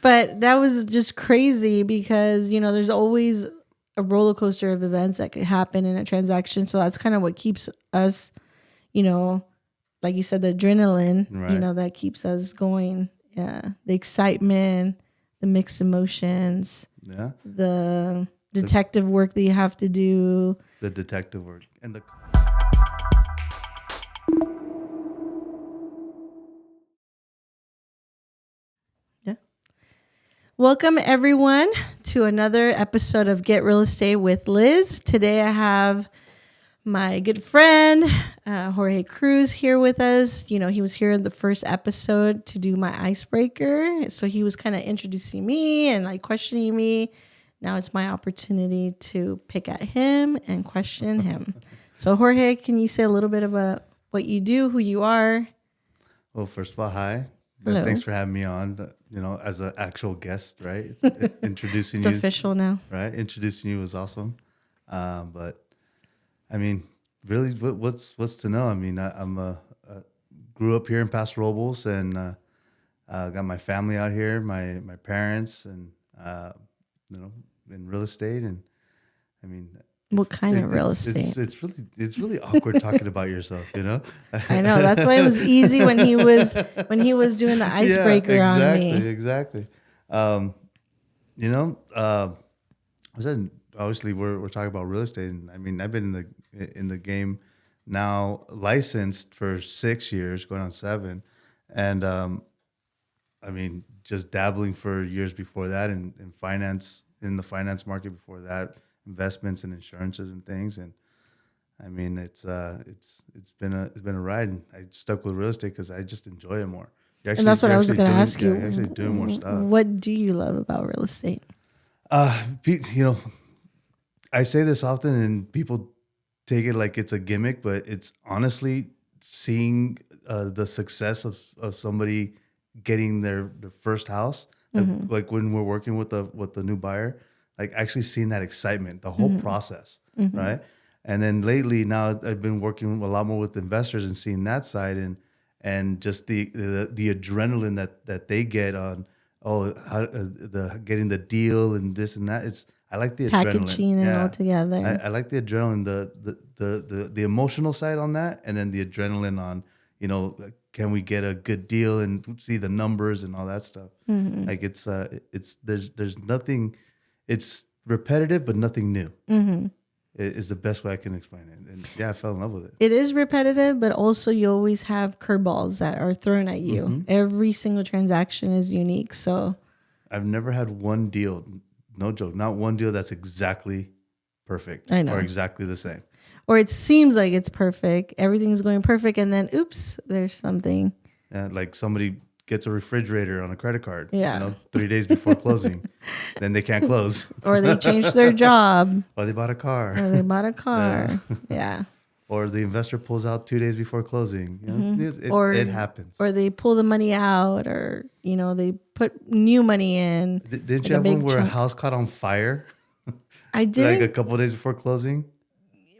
But that was just crazy because, there's always a roller coaster of events that could happen in a transaction. So that's kind of what keeps us, like you said, the adrenaline, Right. that keeps us going. Yeah. The excitement, the mixed emotions, Yeah. the detective work that you have to do. The detective work and the. Yeah. Welcome, everyone, to another episode of Get Real Estate with Liz. Today I have my good friend, George Cruz, here with us. He was here in the first episode to do my icebreaker. So he was kind of introducing me and like questioning me. Now it's my opportunity to pick at him and question him. So Jorge, can you say a little bit about what you do, who you are? Well, first of all, hi. Hello. Thanks for having me on. As an actual guest, right? Introducing It's you, official now. right? Introducing you was awesome. But I mean, really, what's to know? I mean, I'm grew up here in Paso Robles, and got my family out here, my parents, and you know, in real estate, and I mean, What kind of real estate? it's really awkward talking about yourself, I know. That's why it was easy when he was doing the icebreaker on me. Exactly. Um, you know, I said obviously we're talking about real estate, and I mean I've been in the game now, licensed for 6 years, going on 7, and I mean just dabbling for years before that, in finance, in the finance market before that, investments and insurances and things, and I mean it's been a ride, and I stuck with real estate because I just enjoy it more. And that's what I was going to ask you. You're actually doing more stuff. What do you love about real estate? You know, I say this often, and people take it like it's a gimmick, but it's honestly seeing the success of somebody getting their first house, like when we're working with the new buyer, like actually seeing that excitement, the whole process, right? And then lately, now I've been working a lot more with investors and seeing that side, and just the adrenaline that they get on the getting the deal and this and that. I like the Packaging adrenaline. and all Yeah, together. I like the adrenaline, the emotional side on that, and then the adrenaline on, can we get a good deal and see the numbers and all that stuff. Like it's there's nothing, it's repetitive but nothing new. Is the best way I can explain it. And yeah, I fell in love with it. It is repetitive, but also you always have curveballs that are thrown at you. Every single transaction is unique. So I've never had one deal, no joke, not one deal that's exactly perfect. I know. Or exactly the same. Or it seems like it's perfect. Everything's going perfect. And then, oops, there's something. Yeah, like somebody gets a refrigerator on a credit card, Yeah. 3 days before closing, then they can't close. Or they changed their job. Or they bought a car. Yeah. Or the investor pulls out 2 days before closing. It happens. Or they pull the money out, or, they put new money in. Didn't you have one where a house caught on fire? I did. Like a couple of days before closing?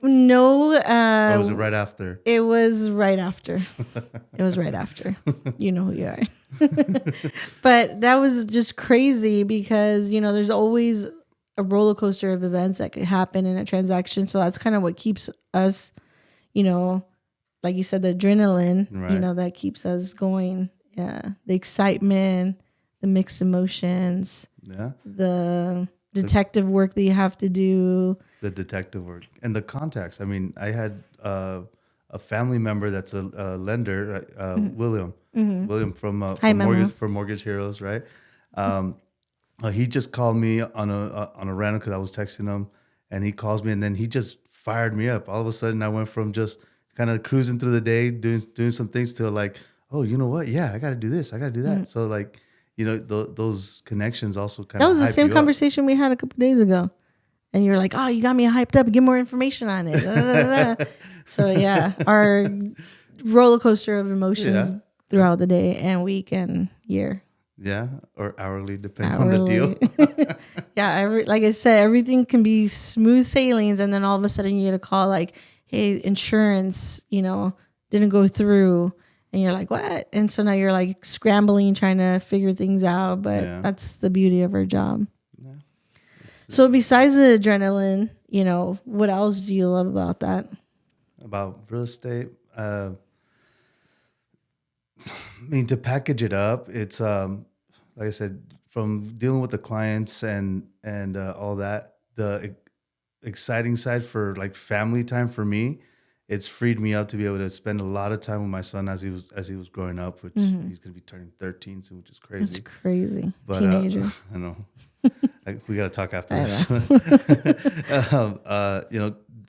No. Or was it right after? It was right after. It was right after. You know who you are. But that was just crazy because, there's always a roller coaster of events that could happen in a transaction. So that's kind of what keeps us, like you said, the adrenaline, Right. that keeps us going. Yeah. The excitement, the mixed emotions, Yeah. the detective work that you have to do. The detective work and the contacts. I mean, I had a family member that's a lender, William from Mortgage Heroes, right? He just called me on a random, because I was texting him, and he calls me, and then he just fired me up. All of a sudden, I went from just kind of cruising through the day, doing some things, to like, oh, you know what? Yeah, I got to do this, I got to do that. So like, those connections also kind of. That was the same conversation we had a couple days ago. And you're like, oh, you got me hyped up. Get more information on it. Da, da, da. So, yeah, our roller coaster of emotions throughout the day and week and year. Yeah, or hourly, depending on the deal. Yeah, like I said, everything can be smooth sailings. And then all of a sudden you get a call like, hey, insurance, didn't go through. And you're like, what? And so now you're like scrambling, trying to figure things out. But Yeah. that's the beauty of our job. Yeah. So besides the adrenaline, what else do you love about that? About real estate, I mean, to package it up, it's like I said, from dealing with the clients and all that, the exciting side for like family time for me, it's freed me up to be able to spend a lot of time with my son as he was growing up, which he's going to be turning 13 soon, which is It's crazy. crazy. But Teenager. I know. We got to talk after I this.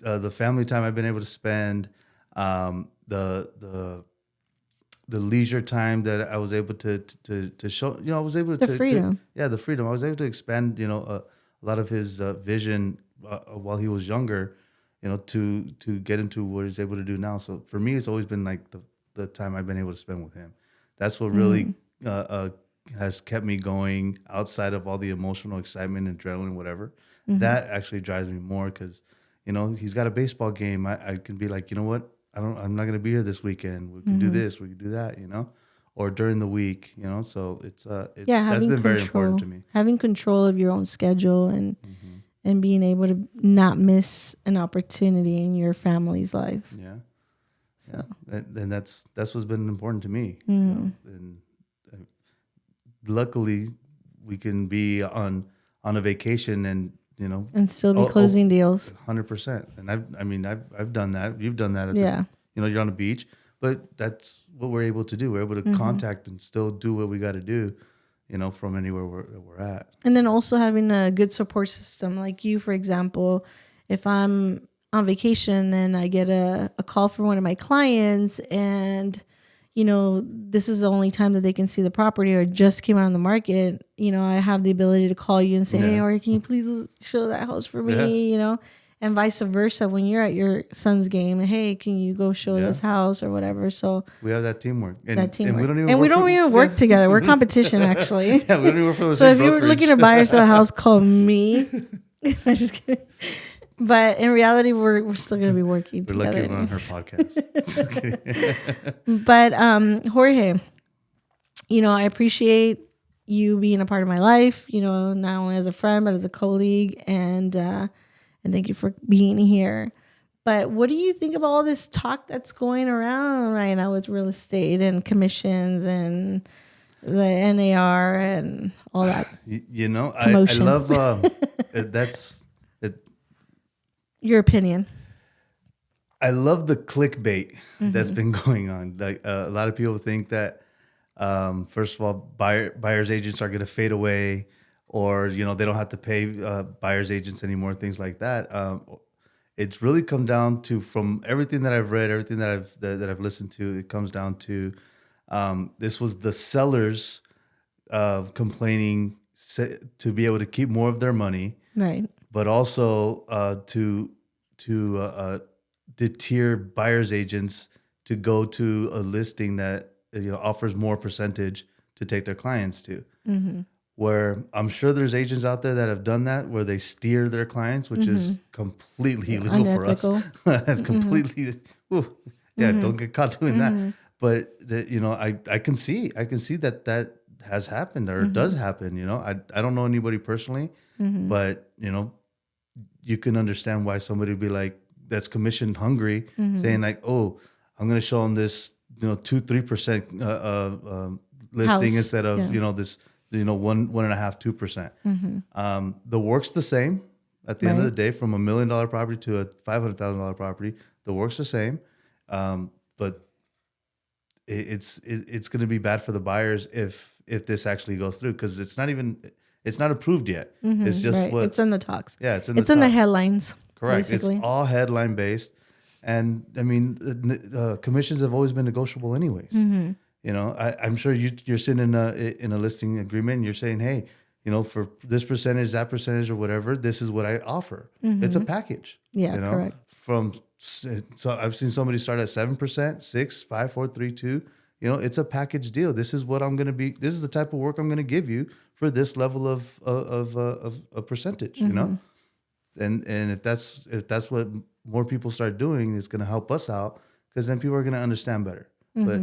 The family time I've been able to spend, the leisure time that I was able to show, I was able The freedom. the freedom. I was able to expand, a lot of his vision while he was younger, to get into what he's able to do now. So for me, it's always been like the time I've been able to spend with him. That's what really has kept me going outside of all the emotional excitement, adrenaline, whatever. That actually drives me more because, he's got a baseball game. I can be like, you know what? I'm not going to be here this weekend. We can do this. We can do that, or during the week, So it's that's been very important to me. Having control of your own schedule and being able to not miss an opportunity in your family's life. Yeah. So. Yeah. And that's what's been important to me. And luckily we can be on a vacation and, And still be closing deals. 100%. And I've done that. You've done that. Yeah. You're on the beach, but that's what we're able to do. We're able to contact and still do what we got to do, from anywhere we're at. And then also having a good support system, like you, for example, if I'm on vacation and I get a call from one of my clients and, this is the only time that they can see the property or it just came out on the market, I have the ability to call you and say, hey, or can you please show that house for me, and vice versa. When you're at your son's game, hey, can you go show this house or whatever? So we have that teamwork. And we don't even even work together. We're competition, actually. Yeah, we don't even work for the So same if you're brokerage. looking to buy or sell a house, call me. I'm just kidding. But in reality, we're still going to be working We're together. lucky we're on her podcast. Just kidding. But Jorge, I appreciate you being a part of my life, not only as a friend, but as a colleague. And thank you for being here. But what do you think of all this talk that's going around right now with real estate and commissions and the NAR and all that? I love that's it. Your opinion. I love the clickbait that's been going on. Like a lot of people think that, first of all, buyers agents are going to fade away, or they don't have to pay buyers agents anymore. Things like that. It's really come down to, from everything that I've read, everything that I've listened to, it comes down to this was the sellers complaining to be able to keep more of their money, Right. but also to deter buyers agents to go to a listing that offers more percentage to take their clients to. Where I'm sure there's agents out there that have done that, where they steer their clients, which is completely illegal for us. It's completely, don't get caught doing that. But I can see that has happened or does happen. I don't know anybody personally, but you can understand why somebody would be like, that's commission hungry, saying like, oh, I'm going to show them this 2-3% listing House. instead of this 1.5-2%. The work's the same at the end of the day. From $1 million property to a $500,000 property, the work's the same, but it's going to be bad for the buyers if this actually goes through, because it's not approved yet. It's just it's in the talks. Yeah, it's in the headlines. Correct. Basically. It's all headline based, and I mean, commissions have always been negotiable, anyways. I'm sure you're sitting in a listing agreement, and you're saying, hey, for this percentage, that percentage, or whatever, this is what I offer. It's a package. Yeah, correct. So I've seen somebody start at 7%, 6, 5, 4, 3, 2. It's a package deal. This is what I'm going to be. This is the type of work I'm going to give you for this level of percentage. And if that's what more people start doing, it's going to help us out, because then people are going to understand better. But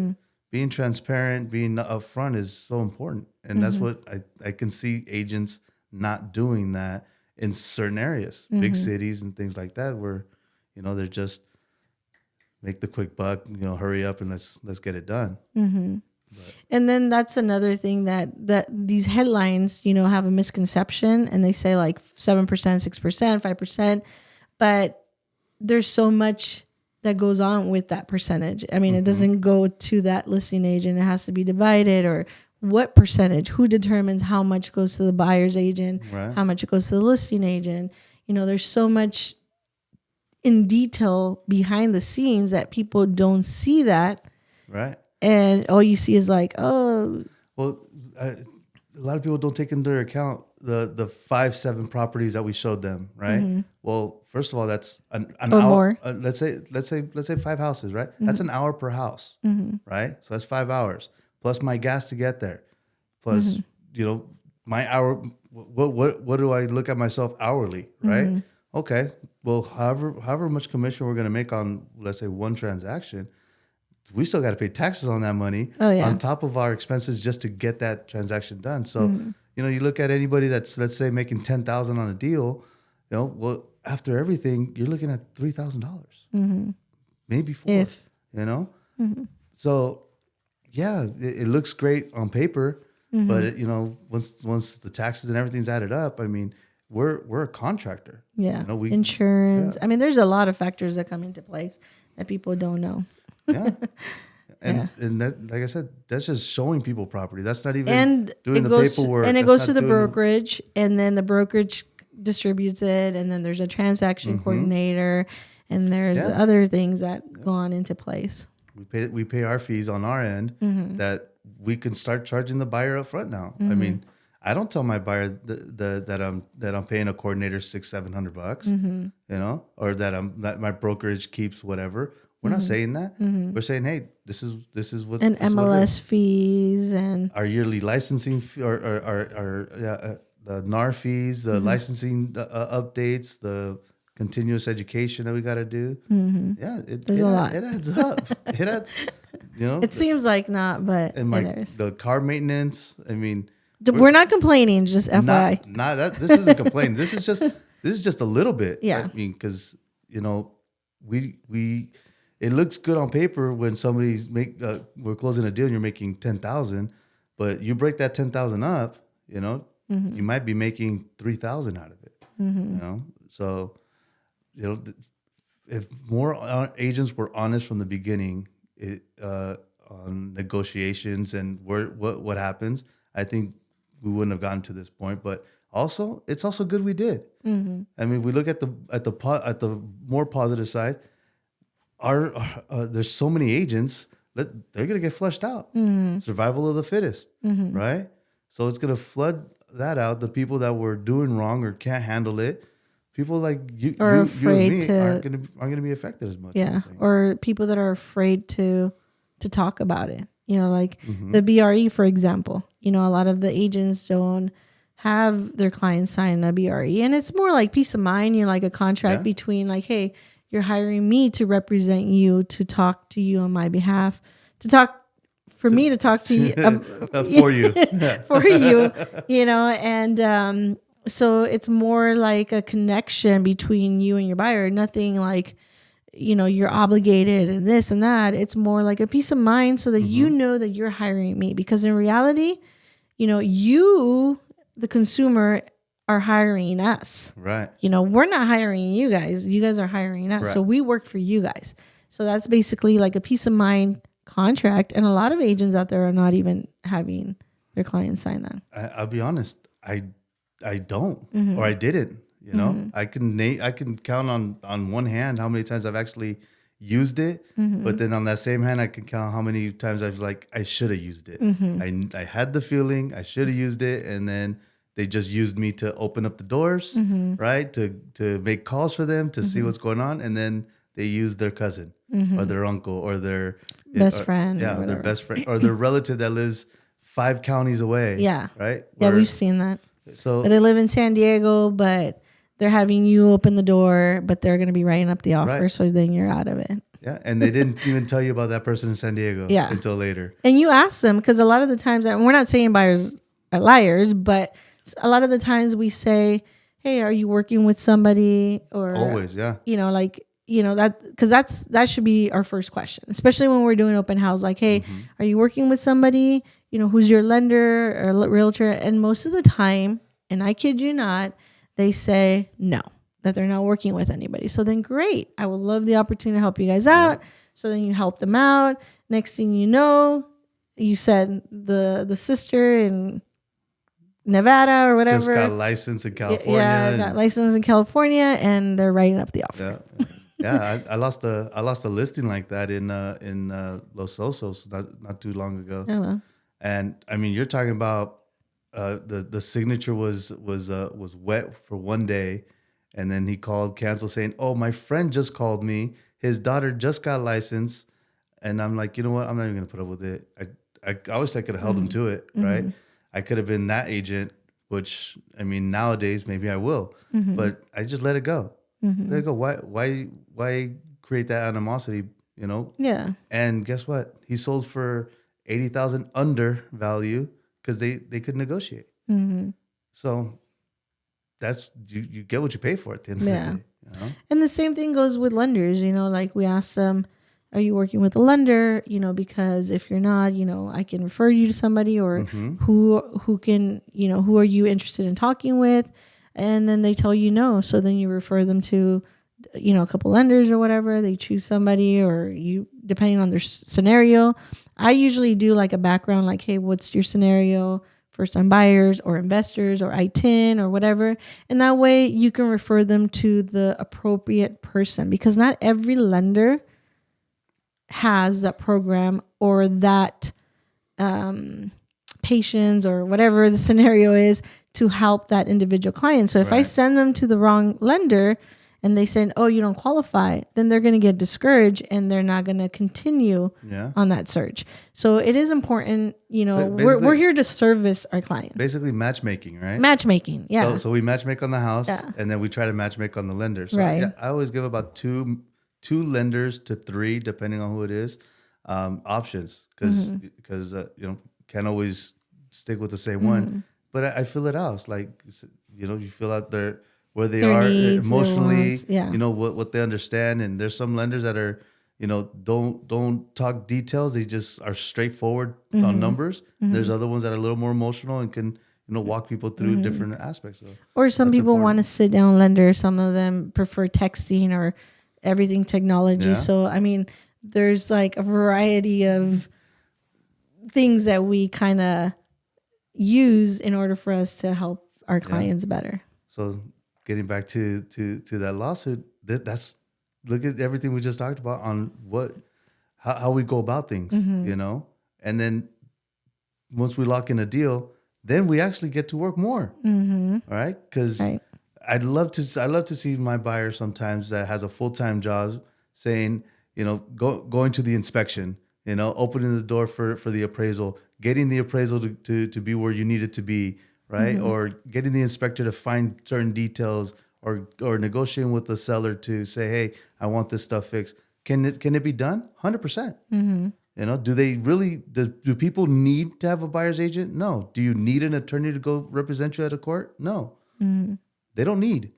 being transparent, being upfront is so important. And that's what I can see agents not doing that in certain areas, big cities and things like that, where, they're just make the quick buck, hurry up and let's get it done. And then that's another thing that these headlines, have a misconception, and they say like 7%, 6%, 5%, but there's so much that goes on with that percentage. I mean, it doesn't go to that listing agent. It has to be divided, or what percentage, who determines how much goes to the buyer's agent, Right. how much it goes to the listing agent. There's so much in detail behind the scenes that people don't see that. Right. And all you see is like, oh. Well, a lot of people don't take into account the 5-7 properties that we showed them, right? Well, first of all, that's an or hour. more. Let's say 5 houses, right? That's an hour per house, right? So that's 5 hours plus my gas to get there, plus my hour. What do I look at myself hourly, right? Okay, well, however much commission we're gonna make on, let's say, one transaction, we still got to pay taxes on that money on top of our expenses just to get that transaction done. So, you look at anybody that's, let's say, making $10,000 on a deal, well, after everything, you're looking at $3,000, maybe $4,000, So, yeah, it looks great on paper, but once the taxes and everything's added up, I mean, we're a contractor. Yeah. Insurance. Yeah. I mean, there's a lot of factors that come into place that people don't know. Yeah. And that, like I said, that's just showing people property. That's not even doing the paperwork. And it goes to the brokerage, and then the brokerage distributes it, and then there's a transaction coordinator, and there's other things that go on into place. We pay our fees on our end that we can start charging the buyer up front now. I mean, I don't tell my buyer that I'm paying a coordinator $600-700, or that my brokerage keeps whatever. We're not saying that. We're saying, hey, this is what, and MLS fees and our yearly licensing fee, or the NAR fees, the licensing updates, the continuous education that we got to do. Yeah, there's a lot. It adds up. It adds, It seems like not, but and the car maintenance. I mean, we're not complaining. Just FYI. Not that this isn't complaining. This is just a little bit. Yeah. I mean, because we. It looks good on paper when somebody's we're closing a deal and you're making 10,000, but you break that 10,000 up, you might be making 3,000 out of it. So, if more agents were honest from the beginning, on negotiations and what happens, I think we wouldn't have gotten to this point. But also, it's also good we did. I mean, if we look at the more positive side. There's so many agents that they're gonna get flushed out. Survival of the fittest, right? So it's gonna flood that out. The people that were doing wrong or can't handle it, people like you and me aren't gonna be affected as much. Yeah, or people that are afraid to talk about it. Like the BRE, for example. A lot of the agents don't have their clients sign a BRE, and it's more like peace of mind. Like a contract between, like, hey, you're hiring me to represent you, to talk to you on my behalf, me to talk to you for you, for you, and so it's more like a connection between you and your buyer. Nothing like, you're obligated and this and that. It's more like a peace of mind, so that you know that you're hiring me, because in reality, you, the consumer, are hiring us. Right. We're not hiring you guys. You guys are hiring us. Right. So we work for you guys. So that's basically like a peace of mind contract. And a lot of agents out there are not even having their clients sign that. I'll be honest. I don't, or I didn't, I can count on one hand how many times I've actually used it. But then on that same hand, I can count how many times I should have used it. I had the feeling I should have used it. And then they just used me to open up the doors, right? To make calls for them, to see what's going on. And then they used their cousin or their uncle or their best friend. Yeah, their best friend or their relative that lives 5 counties away. Yeah. Right? Yeah, we've seen that. So they live in San Diego, but they're having you open the door, but they're going to be writing up the offer. Right. So then you're out of it. Yeah, and they didn't even tell you about that person in San Diego Yeah. until later. And you ask them, because a lot of the times, and we're not saying buyers are liars, but a lot of the times we say, hey, are you working with somebody? Or, Always, yeah. that, because that should be our first question, especially when we're doing open house. Like, hey, are you working with somebody? Who's your lender or realtor? And most of the time, and I kid you not, they say no, that they're not working with anybody. So then great. I would love the opportunity to help you guys out. So then you help them out. Next thing you know, you said the sister in Nevada or whatever. Just got licensed in California. Yeah, got licensed in California, and they're writing up the offer. Yeah, yeah. I lost a listing like that in Los Osos not too long ago. Oh, well. And I mean, you're talking about the signature was wet for one day, and then he called cancel saying, "Oh, my friend just called me. His daughter just got licensed." And I'm like, you know what? I'm not even gonna put up with it. I wish I could have held him to it, right? I could have been that agent, which I mean, nowadays maybe I will, but I just let it go. Let it go. Why create that animosity? Yeah. And guess what? He sold for 80,000 under value because they could negotiate. So that's you get what you pay for at the end of the day. And the same thing goes with lenders, like we ask them, are you working with a lender? Because if you're not, I can refer you to somebody, or who can, who are you interested in talking with? And then they tell you no. So then you refer them to, a couple lenders or whatever. They choose somebody, or you, depending on their scenario. I usually do like a background, like, hey, what's your scenario? First time buyers or investors or I-10 or whatever. And that way you can refer them to the appropriate person, because not every lender has that program or that patience or whatever the scenario is to help that individual client. So if I send them to the wrong lender and they say, oh, you don't qualify, then they're going to get discouraged and they're not going to continue on that search. So it is important, we're here to service our clients. Basically matchmaking, right? Matchmaking, yeah. So we matchmake on the house, and then we try to matchmake on the lender. So I always give about two lenders to three, depending on who it is, options, because can't always stick with the same one. But I fill it out. It's like, you fill out where they Their are needs, emotionally, their wants, what they understand. And there's some lenders that are, don't talk details. They just are straightforward on numbers. There's other ones that are a little more emotional and can, walk people through different aspects. So or some people want to sit down lender. Some of them prefer texting or everything technology. So, I mean, there's like a variety of things that we kind of use in order for us to help our clients better. So getting back to that lawsuit, that's look at everything we just talked about on how we go about things, and then once we lock in a deal, then we actually get to work more. All right. Because I'd love to see my buyer sometimes that has a full-time job saying, going to the inspection, opening the door for the appraisal, getting the appraisal to be where you need it to be, right? Or getting the inspector to find certain details, or negotiating with the seller to say, hey, I want this stuff fixed. Can it be done? 100%. Do they really, do people need to have a buyer's agent? No. Do you need an attorney to go represent you at a court? No. They don't need.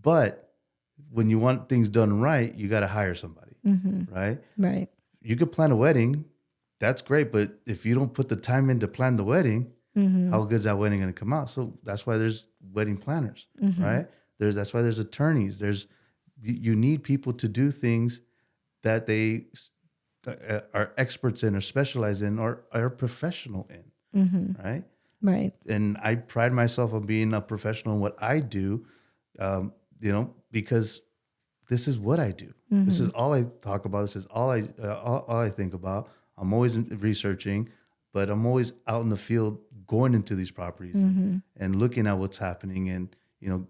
But when you want things done right, you got to hire somebody, right? Right. You could plan a wedding. That's great. But if you don't put the time in to plan the wedding, how good is that wedding going to come out? So that's why there's wedding planners, right? That's why there's attorneys. You need people to do things that they are experts in or specialize in or are professional in, right? Right. And I pride myself on being a professional in what I do, because this is what I do. This is all I talk about. This is all I think about. I'm always researching, but I'm always out in the field going into these properties and looking at what's happening and,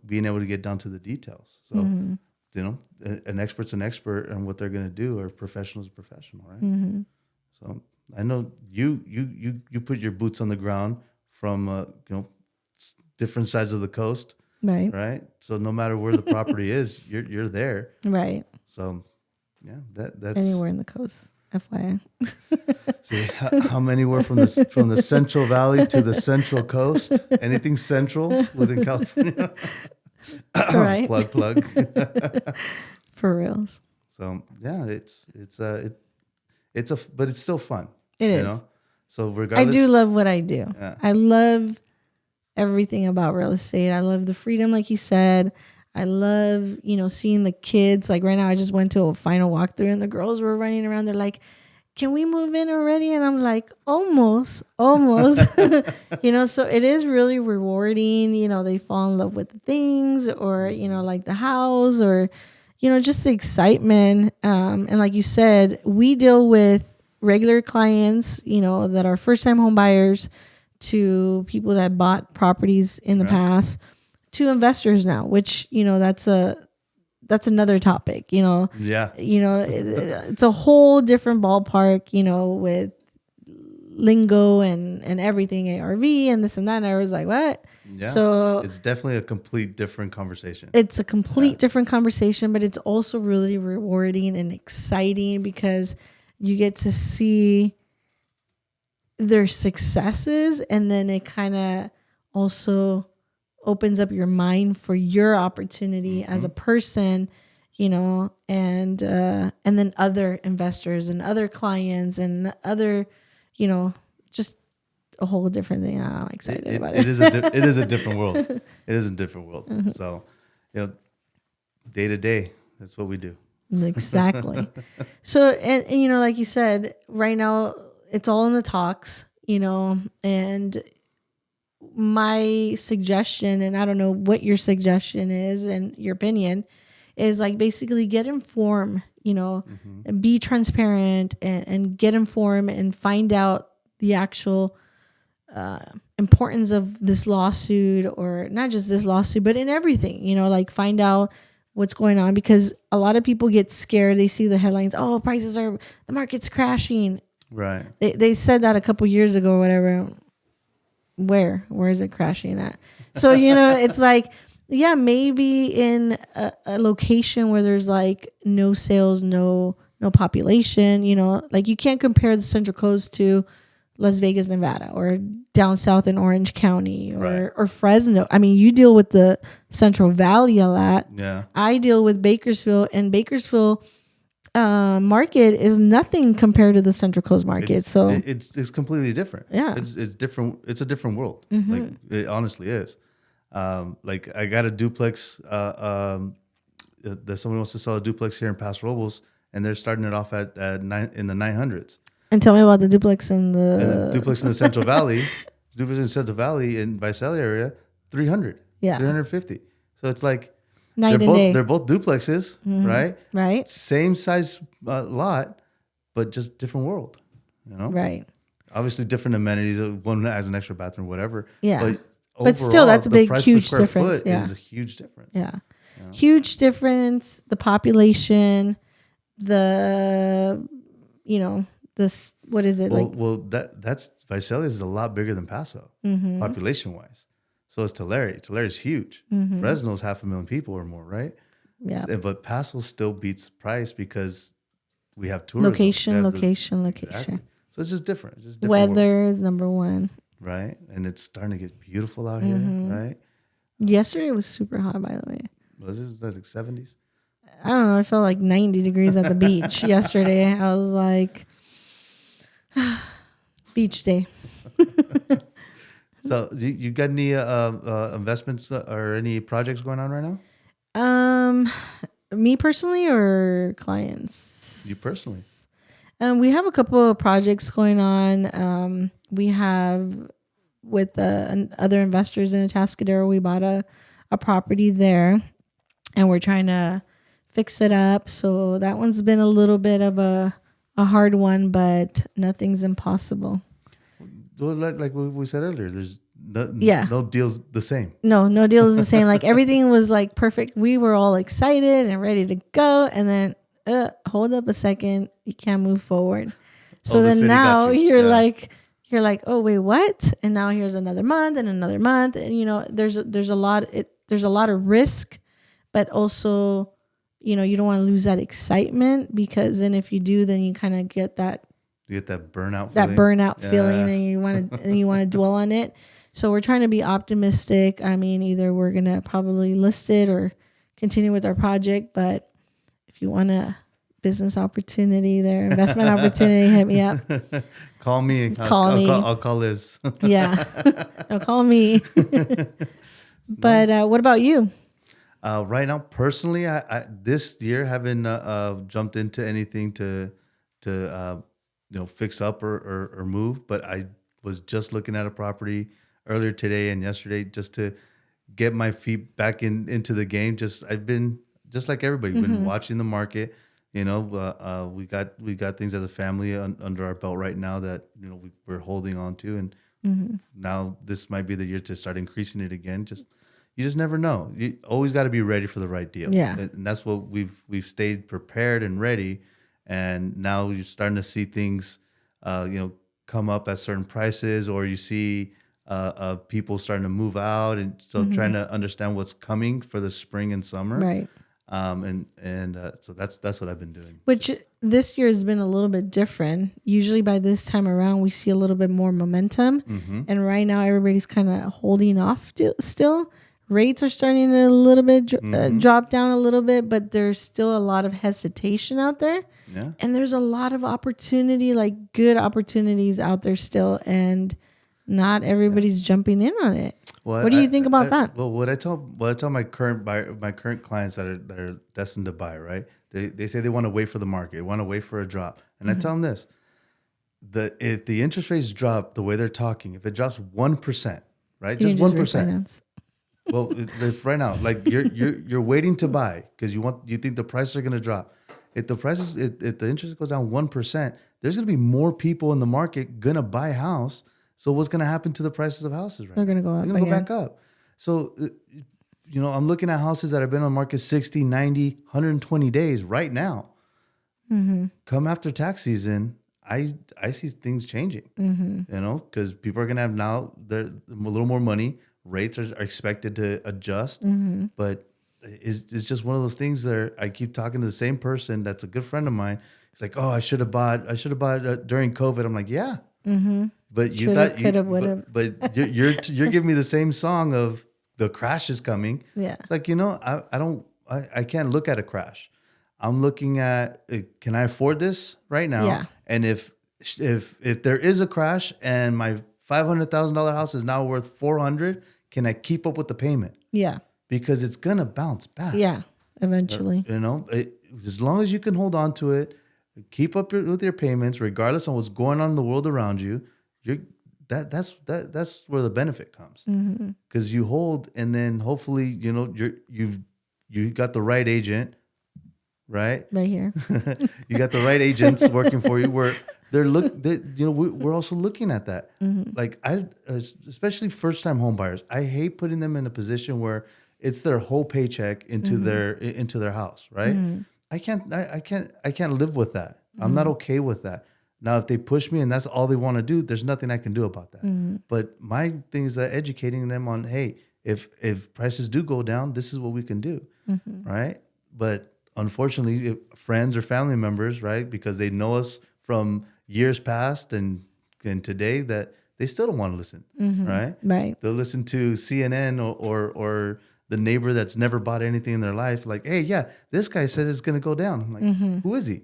being able to get down to the details. So, an expert's an expert on what they're going to do, or a professional's a professional, right? So I know you put your boots on the ground from, different sides of the coast. Right. Right. So no matter where the property is, you're there. Right. So Yeah, that's Anywhere in the coast, FYI. see how many were from the Central Valley to the Central Coast. Anything central within California. Right. plug. For reals. So yeah, but it's still fun. It you is. know. So I regardless, do love what I do. Yeah. I love everything about real estate. I love the freedom, like you said. I love, seeing the kids. Like right now, I just went to a final walkthrough and the girls were running around. They're like, can we move in already? And I'm like, almost. So it is really rewarding. They fall in love with the things or, like the house or, just the excitement. And like you said, we deal with regular clients, that are first time home buyers to people that bought properties in the past to investors now, which, that's another topic, Yeah. It's a whole different ballpark, with lingo and everything, ARV and this and that. And I was like, what? Yeah. So it's definitely a complete different conversation. It's a complete different conversation, but it's also really rewarding and exciting because you get to see their successes, and then it kind of also opens up your mind for your opportunity as a person, and then other investors and other clients and other, just a whole different thing. I'm excited about it. It is a different world. It is a different world. Mm-hmm. So, day to day, that's what we do. Exactly. So, and like you said, right now it's all in the talks, and my suggestion, and I don't know what your suggestion is and your opinion, is like basically get informed, and be transparent and get informed and find out the actual importance of this lawsuit, or not just this lawsuit, but in everything, like find out what's going on, because a lot of people get scared. They see the headlines, oh, the market's crashing. Right. They said that a couple years ago or whatever. Where is it crashing at? So, it's like, yeah, maybe in a location where there's like no sales, no population, like you can't compare the Central Coast to Las Vegas, Nevada, or down south in Orange County, or Fresno. I mean, you deal with the Central Valley a lot. Yeah. I deal with Bakersfield, and Bakersfield market is nothing compared to the Central Coast market. It's completely different. Yeah. It's different. It's a different world. Mm-hmm. Like it honestly is. Like I got a duplex, that someone wants to sell a duplex here in Paso Robles, and they're starting it off at in the 900s. And tell me about the duplex in the duplex in the Central Valley, duplex in the Central Valley in Visalia area, 300, 350. So it's like night and day. They're both duplexes, right? Right. Same size lot, but just different world. Right. Obviously, different amenities. One has an extra bathroom, whatever. Yeah. But overall, still, that's a big, huge difference. Is a huge difference. Yeah. Huge difference. The population, this, what is it like? Well, that's Visalia is a lot bigger than Paso, population wise. So is Tulare. Tulare's huge. Fresno's 500,000 people or more, right? Yeah. But Paso still beats price because we have tourism. Location. Exactly. So it's just different. Weather is number one. Right. And it's starting to get beautiful out here, right? Yesterday was super hot, by the way. Was it like 70s? I don't know. I felt like 90 degrees at the beach yesterday. I was like, beach day. So you got any investments or any projects going on right now? Me personally or clients? You personally. We have a couple of projects going on. We have with other investors in Atascadero. We bought a property there, and we're trying to fix it up. So that one's been a little bit of a hard one, but nothing's impossible. Well, like we said earlier, there's no deal's the same. No deal is the same. Like everything was like perfect. We were all excited and ready to go, and then hold up a second, you can't move forward. So then now you're like, oh wait, what? And now here's another month and another month, and there's a lot of risk, but also you don't want to lose that excitement, because then if you do, then you kind of get that You get that burnout feeling, and you want to dwell on it. So we're trying to be optimistic. I mean, either we're going to probably list it or continue with our project, but if you want a business opportunity there, investment opportunity, hit me up. Call me. I'll call Liz. Yeah. No, call me. But what about you? Right now, personally, I this year haven't jumped into anything to fix up or move. But I was just looking at a property earlier today and yesterday just to get my feet back into the game. I've been just like everybody, been watching the market. We got things as a family under our belt right now that we're holding on to, and now this might be the year to start increasing it again. You just never know. You always got to be ready for the right deal. Yeah, and that's what we've stayed prepared and ready, and now you're starting to see things, come up at certain prices, or you see people starting to move out, and so trying to understand what's coming for the spring and summer. right. So that's what I've been doing. Which this year has been a little bit different. Usually by this time around, we see a little bit more momentum. And right now, everybody's kind of holding off still. Rates are starting to a little bit drop down a little bit, but there's still a lot of hesitation out there. Yeah. And there's a lot of opportunity, like good opportunities out there still. And not everybody's jumping in on it. Well, what do you think about that? Well, what I tell my current clients that are destined to buy, right? They say they want to wait for the market, want to wait for a drop, and I tell them this: if the interest rates drop the way they're talking, if it drops 1%, right, just 1%. Well, if right now, like you're waiting to buy because you think the prices are going to drop. If the interest goes down 1%, there's going to be more people in the market going to buy a house. So what's going to happen to the prices of houses? They're going to go up. They're going to go back up. So, I'm looking at houses that have been on the market 60, 90, 120 days right now. Come after tax season, I see things changing, because people are going to have now a little more money. Rates are expected to adjust, but it's just one of those things that I keep talking to the same person that's a good friend of mine. It's like, oh, I should have bought during COVID. I'm like, yeah. But you thought you could have. But you're giving me the same song of the crash is coming. Yeah. It's like, I can't look at a crash. I'm looking at, can I afford this right now? Yeah. And if there is a crash and my $500,000 house is now worth $400,000, can I keep up with the payment? Yeah. Because it's gonna bounce back. Yeah. Eventually. As long as you can hold on to it, keep up with your payments, regardless of what's going on in the world around you. That's where the benefit comes, because you hold, and then hopefully you got the right agent, right here. You got the right agents working for you. Where we're also looking at that. Like especially first time home buyers, I hate putting them in a position where it's their whole paycheck into their house, right? I can't live with that. I'm not okay with that. Now, if they push me and that's all they want to do, there's nothing I can do about that. But my thing is that educating them on, hey, if prices do go down, this is what we can do, right? But unfortunately, if friends or family members, right, because they know us from years past and today, that they still don't want to listen, right? Right. They'll listen to CNN or the neighbor that's never bought anything in their life. Like, hey, yeah, this guy said it's going to go down. I'm like, who is he?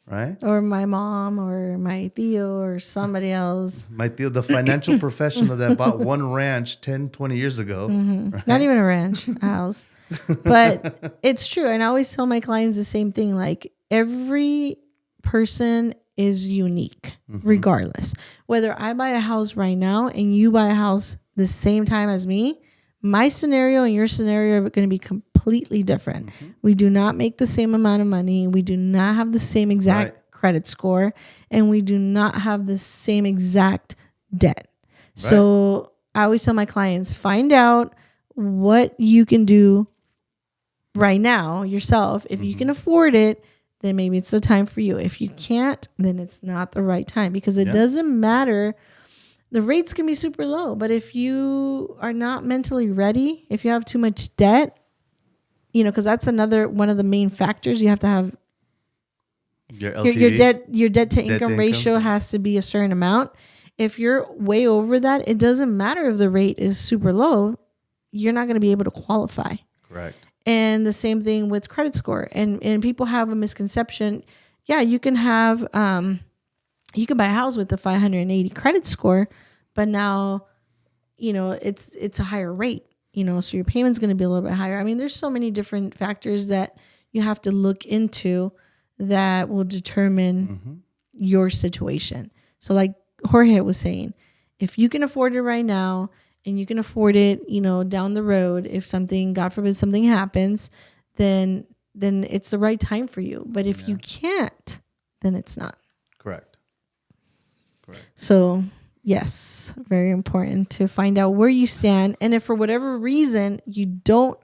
Right? Or my mom or my tío or somebody else. My tío, the financial professional that bought one ranch 10, 20 years ago. Right? Not even a ranch, a house. But it's true. And I always tell my clients the same thing. Like, every person is unique, regardless. Whether I buy a house right now and you buy a house the same time as me, my scenario and your scenario are going to be completely different. We do not make the same amount of money. We do not have the same exact credit score, and we do not have the same exact debt. Right. So I always tell my clients, find out what you can do right now yourself. If you can afford it, then maybe it's the time for you. If you can't, then it's not the right time, because it doesn't matter. The rates can be super low, but if you are not mentally ready, if you have too much debt, because that's another one of the main factors. You have to have Your your debt to income income. ratio has to be a certain amount. If you're way over that, it doesn't matter if the rate is super low, you're not going to be able to qualify. Correct. And the same thing with credit score. And people have a misconception. Yeah, you can have you can buy a house with the 580 credit score, but now it's a higher rate. So your payment's going to be a little bit higher. I mean, there's so many different factors that you have to look into that will determine your situation. So like Jorge was saying, if you can afford it right now and you can afford it, down the road, if something, God forbid, something happens, then it's the right time for you. But if you can't, then it's not. Correct. So yes, very important to find out where you stand. And if for whatever reason you don't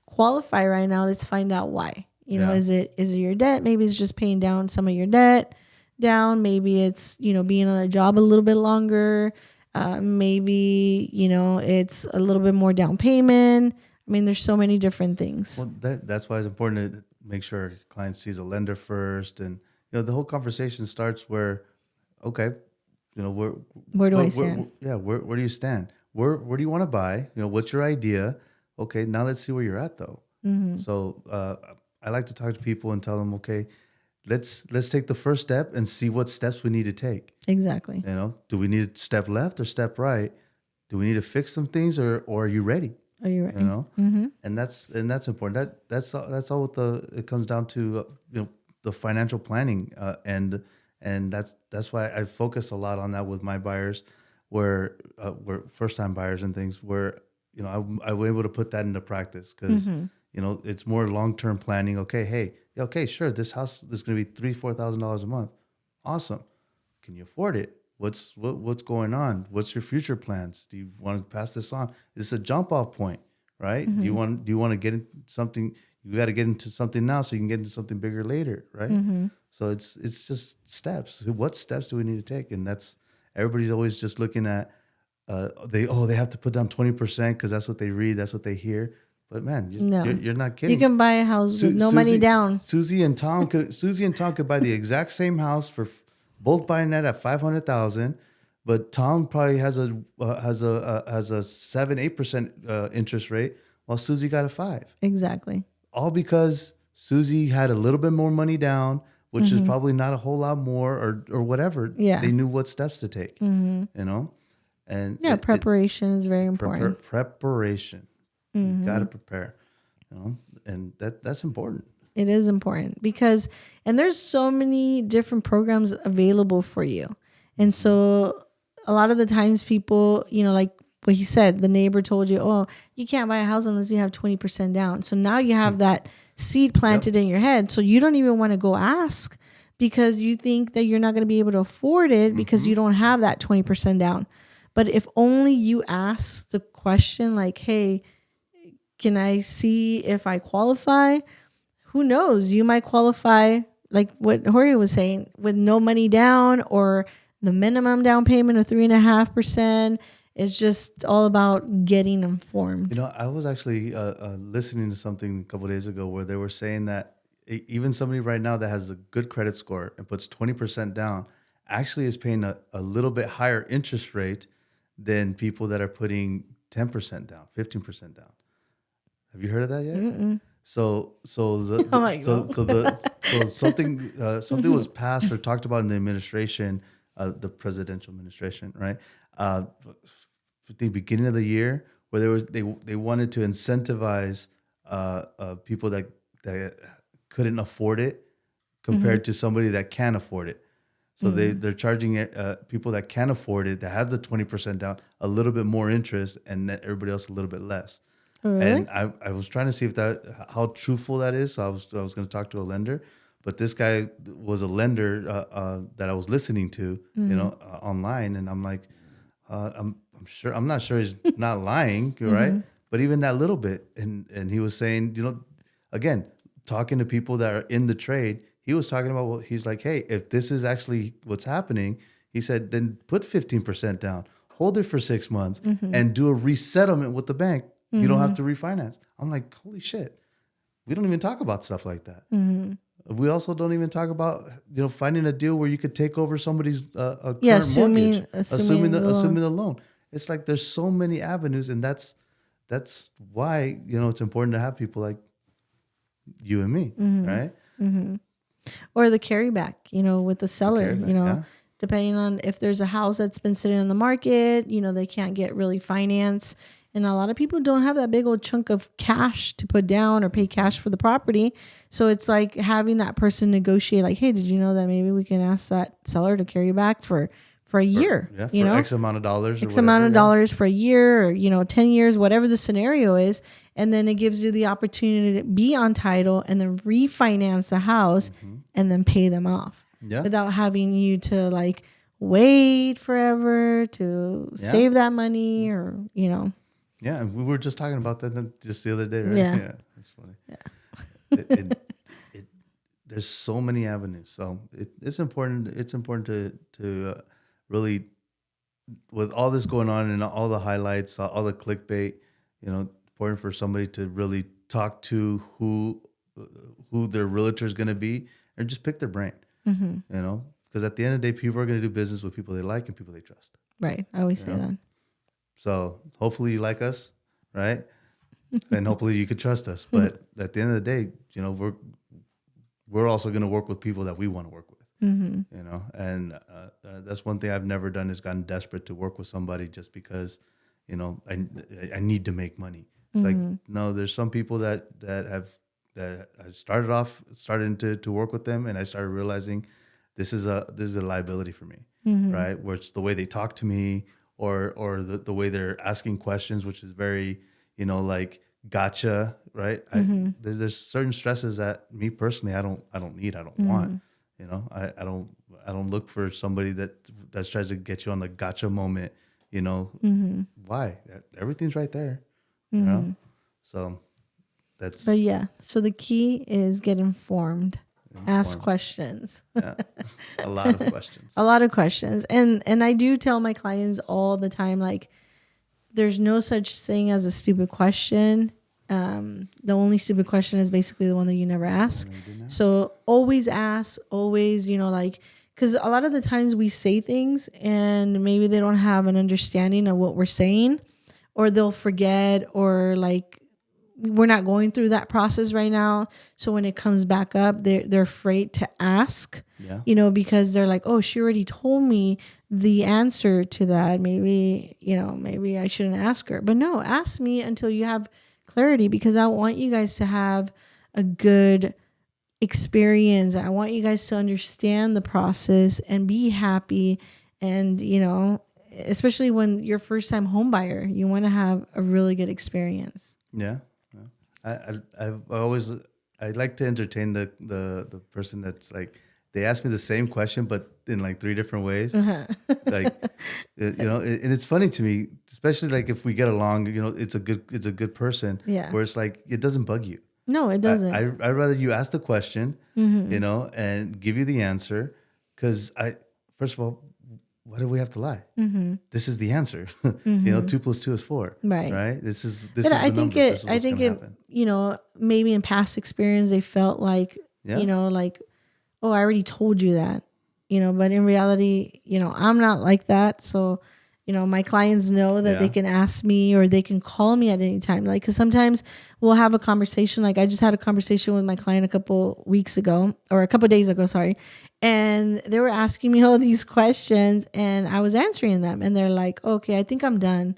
qualify right now, let's find out why. Is it your debt? Maybe it's just paying down some of your debt down. Maybe it's, being on a job a little bit longer. Maybe, it's a little bit more down payment. I mean, there's so many different things. Well, that's why it's important to make sure a client sees a lender first. And, the whole conversation starts where, okay, where do I stand? Where do you stand? Where do you want to buy? What's your idea? Okay, now let's see where you're at though. So I like to talk to people and tell them, okay, let's take the first step and see what steps we need to take. Exactly. Do we need to step left or step right? Do we need to fix some things or are you ready? Are you ready? And that's important. That's all it comes down to. The financial planning and that's why I focus a lot on that with my buyers, where first time buyers and things where I was able to put that into practice because it's more long term planning. Okay, sure, this house is going to be $3,000-$4,000 a month. Awesome. Can you afford it? What's going on? What's your future plans? Do you want to pass this on? Is this a jump off point, right? Do you want to get into something? You got to get into something now so you can get into something bigger later, right? So it's just steps. What steps do we need to take? And that's everybody's always just looking at they have to put down 20% because that's what they read, that's what they hear. But man, you're not kidding. You can buy a house with no money down. Susie and Tom could buy the exact same house for both buying that at $500,000, but Tom probably has a 7-8% interest rate, while Susie got a 5%. Exactly. All because Susie had a little bit more money down, which is probably not a whole lot more or whatever. Yeah. They knew what steps to take, And preparation is very important. Preparation. You got to prepare, and that's important. It is important because, and there's so many different programs available for you. And so a lot of the times people, like what he said, the neighbor told you, oh, you can't buy a house unless you have 20% down. So now you have that seed planted in your head. So you don't even want to go ask because you think that you're not going to be able to afford it because you don't have that 20% down. But if only you ask the question like, hey, can I see if I qualify? Who knows? You might qualify, like what Jorge was saying, with no money down or the minimum down payment of 3.5%. It's just all about getting informed. I was actually listening to something a couple of days ago where they were saying that even somebody right now that has a good credit score and puts 20% down actually is paying a little bit higher interest rate than people that are putting 10% down, 15% down. Have you heard of that yet? Mm-mm. So something was passed or talked about in the administration, the presidential administration, right? The beginning of the year, where they wanted to incentivize people that couldn't afford it compared to somebody that can afford it. So they're charging people that can afford it, that have the 20% down, a little bit more interest, and everybody else a little bit less. Oh, really? And I was trying to see how truthful that is. So I was going to talk to a lender, but this guy was a lender that I was listening to, online, and I'm like, I'm not sure he's not lying, right? But even that little bit, and he was saying, again, talking to people that are in the trade, he was talking about, well, he's like, hey, if this is actually what's happening, he said, then put 15% down, hold it for 6 months, and do a resettlement with the bank. You don't have to refinance. I'm like, holy shit. we don't even talk about stuff like that. We also don't even talk about, finding a deal where you could take over somebody's a current mortgage, assuming the loan. It's like there's so many avenues, and that's why it's important to have people like you and me, right? Or the carryback, with the seller, depending on if there's a house that's been sitting on the market, they can't get really finance. And a lot of people don't have that big old chunk of cash to put down or pay cash for the property. So it's like having that person negotiate like, hey, did you know that maybe we can ask that seller to carry back for a year? For X amount of dollars. X amount of dollars for a year or, 10 years, whatever the scenario is. And then it gives you the opportunity to be on title and then refinance the house and then pay them off without having you to like wait forever to save that money or. Yeah, and we were just talking about that just the other day, right? Yeah, that's funny. Yeah, there's so many avenues, so it's important. It's important to really, with all this going on and all the highlights, all the clickbait, important for somebody to really talk to who their realtor is going to be, and just pick their brain. Because at the end of the day, people are going to do business with people they like and people they trust. Right. I always say that. So hopefully you like us, right? And hopefully you could trust us. But at the end of the day, we're also going to work with people that we want to work with, And that's one thing I've never done is gotten desperate to work with somebody just because, I need to make money. It's like, no, there's some people that I started to work with them, and I started realizing this is a liability for me, right? Where it's the way they talk to me. Or the way they're asking questions, which is very, like gotcha, right? There's certain stresses that me personally I don't need, I don't want. I don't look for somebody that tries to get you on the gotcha moment. Why? Everything's right there. So that's. But yeah, so the key is get informed. Ask questions. Yeah. A lot of questions. A lot of questions. And I do tell my clients all the time, like, there's no such thing as a stupid question. The only stupid question is basically the one that you never ask. So always ask, always, because a lot of the times we say things and maybe they don't have an understanding of what we're saying, or they'll forget, or like, we're not going through that process right now. So when it comes back up, they're afraid to ask, because they're like, oh, she already told me the answer to that. Maybe I shouldn't ask her. But no, ask me until you have clarity, because I want you guys to have a good experience. I want you guys to understand the process and be happy. And, especially when you're first time home buyer, you want to have a really good experience. Yeah. I like to entertain the person that's like, they ask me the same question, but in like 3 different ways. Like, and it's funny to me, especially like if we get along, it's a good person. Yeah. Where it's like, it doesn't bug you. No, it doesn't. I'd rather you ask the question, and give you the answer. Cause first of all, why do we have to lie? This is the answer. 2 + 2 is 4. Right. This is. I think maybe in past experience they felt like, like, oh, I already told you that, but in reality, I'm not like that. So, my clients know that they can ask me or they can call me at any time. Like, cause sometimes we'll have a conversation. Like I just had a conversation with my client a couple days ago, sorry. And they were asking me all these questions and I was answering them. And they're like, okay, I think I'm done.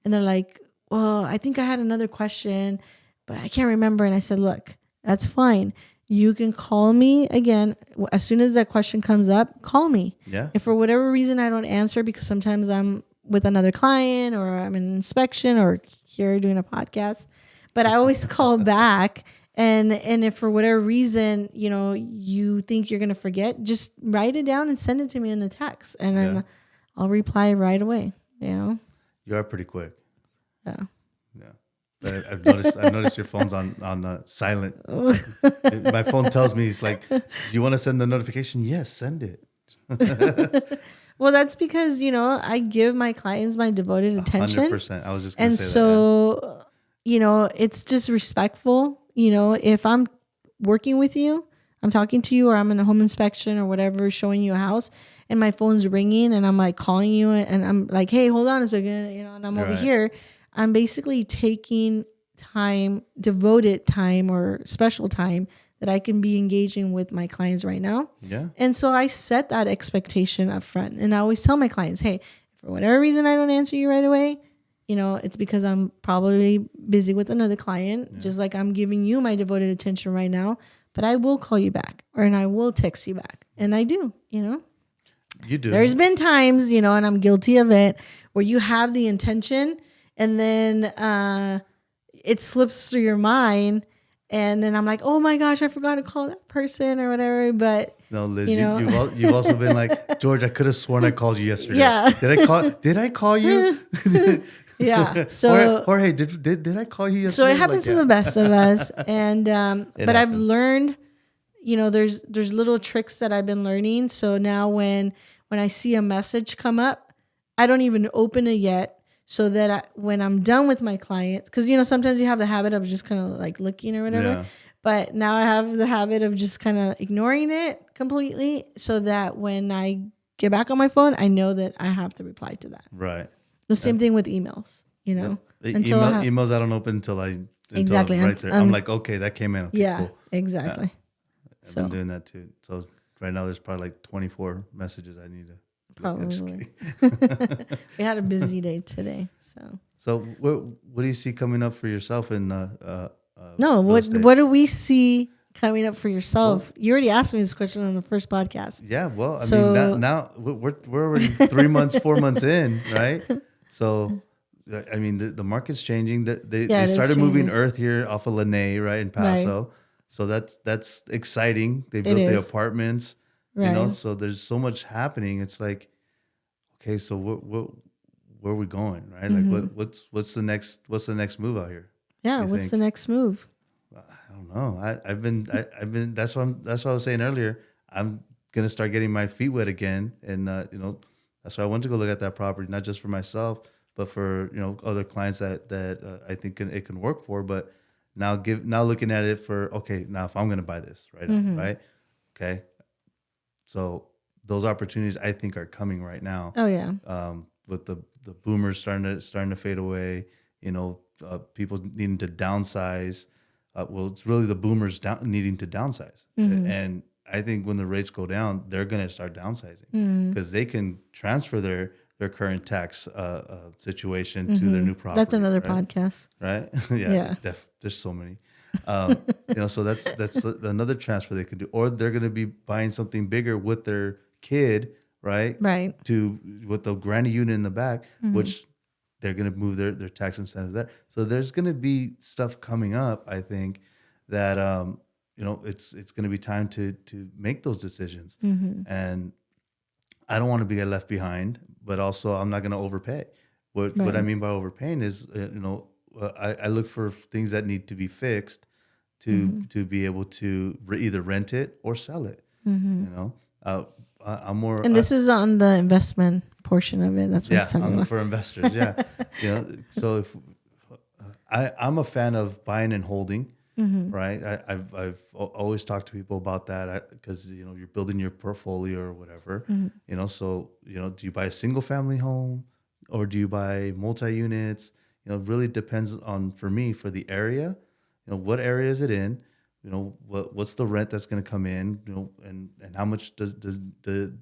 And they're like, well, I think I had another question, but I can't remember. And I said, look, that's fine. You can call me again. As soon as that question comes up, call me. Yeah. If for whatever reason I don't answer, because sometimes I'm with another client or I'm in inspection or here doing a podcast, but I always call back. And if for whatever reason, you think you're going to forget, just write it down and send it to me in a text. And then I'll reply right away. You are pretty quick. Yeah. Yeah. But I've noticed your phone's on silent. My phone tells me, it's like, do you want to send the notification? Yes, send it. Well, that's because, I give my clients my devoted attention. 100%. I was just going to say that. And so, it's just respectful. if I'm working with you, I'm talking to you, or I'm in a home inspection or whatever, showing you a house, and my phone's ringing and I'm like calling you and I'm like, hey, hold on a second, and I'm over here. I'm basically taking time, devoted time or special time that I can be engaging with my clients right now. Yeah. And so I set that expectation up front. And I always tell my clients, hey, for whatever reason I don't answer you right away, it's because I'm probably busy with another client, just like I'm giving you my devoted attention right now. But I will call you back, and I will text you back. And I do, You do. There's been times, and I'm guilty of it, where you have the intention and then it slips through your mind. And then I'm like, oh my gosh, I forgot to call that person or whatever. But no, Liz, you've also been like, George, I could have sworn I called you yesterday. Yeah. Did I call you? Yeah. So Jorge, did I call you yesterday? So it happens to the best of us. And but I've learned, there's little tricks that I've been learning. So now when I see a message come up, I don't even open it yet. So that when I'm done with my clients, because sometimes you have the habit of just kind of like looking or whatever. Yeah. But now I have the habit of just kind of ignoring it completely, so that when I get back on my phone, I know that I have to reply to that. Right. The same thing with emails, The emails I don't open until exactly right there. I'm like, okay, that came in. Okay, yeah, cool. Exactly. I've been doing that too. So right now there's probably like 24 messages I need to. Probably. We had a busy day today, so. So what do you see coming up for yourself in what do we see coming up for yourself? Well, you already asked me this question on the first podcast. Yeah, well, I mean now we're already 3 months, 4 months in, right? So I mean the market's changing. They started moving earth here off of Lene, right, in Paso. Right. So that's exciting. They built the apartments. Right. So there's so much happening. It's like, okay, so where are we going, right? Mm-hmm. Like what's the next move out here? Yeah, what's the next move? I don't know. I've been. That's what I was saying earlier. I'm gonna start getting my feet wet again, and that's why I want to go look at that property, not just for myself, but for other clients that I think it can work for. But now looking at it for, okay, now if I'm gonna buy this, right, mm-hmm. right, okay. So those opportunities I think are coming right now. Oh yeah. With the boomers starting to fade away, people needing to downsize. Well, it's really the boomers needing to downsize. Mm-hmm. And I think when the rates go down, they're going to start downsizing because they can transfer their current tax situation mm-hmm. to their new property. That's another podcast, right? Yeah. There's so many. So that's another transfer they could do, or they're going to be buying something bigger with their kid, right? Right. With the granny unit in the back, mm-hmm. which they're going to move their tax incentive there. So there's going to be stuff coming up, I think, that it's going to be time to make those decisions. Mm-hmm. And I don't want to be left behind, but also I'm not going to overpay. What I mean by overpaying is I look for things that need to be fixed to be able to either rent it or sell it. Mm-hmm. I'm more. And this is on the investment portion of it. That's what it's talking about. For investors. Yeah. So if I'm a fan of buying and holding, mm-hmm. right? I've always talked to people about that because you're building your portfolio or whatever. Mm-hmm. So do you buy a single family home or do you buy multi-units? It really depends on, for me, for the area, what area is it in? What's the rent that's going to come in? And how much do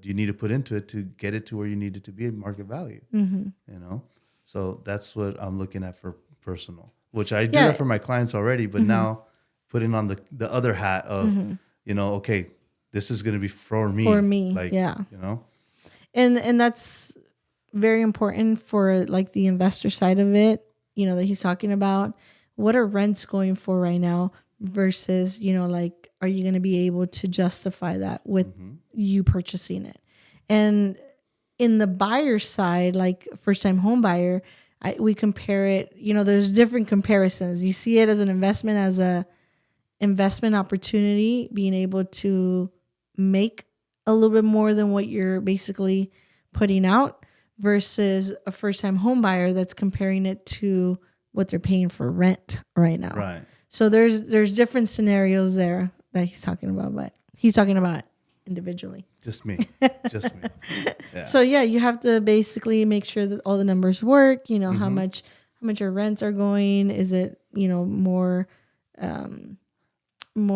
you need to put into it to get it to where you need it to be at market value? Mm-hmm. So that's what I'm looking at for personal, which I do that for my clients already, but mm-hmm. now putting on the other hat of, mm-hmm. Okay, this is going to be for me. For me, like, yeah. And that's very important for like the investor side of it, that he's talking about. What are rents going for right now versus, like, are you going to be able to justify that with mm-hmm. you purchasing it? And in the buyer side, like first time home buyer, we compare it, there's different comparisons. You see it as an investment, as a investment opportunity, being able to make a little bit more than what you're basically putting out, versus a first time home buyer that's comparing it to what they're paying for rent right now. Right. So there's different scenarios there that he's talking about, but he's talking about individually. Just me. Just me. Yeah. So yeah, you have to basically make sure that all the numbers work. You know, how much your rents are going. Is it, you know, more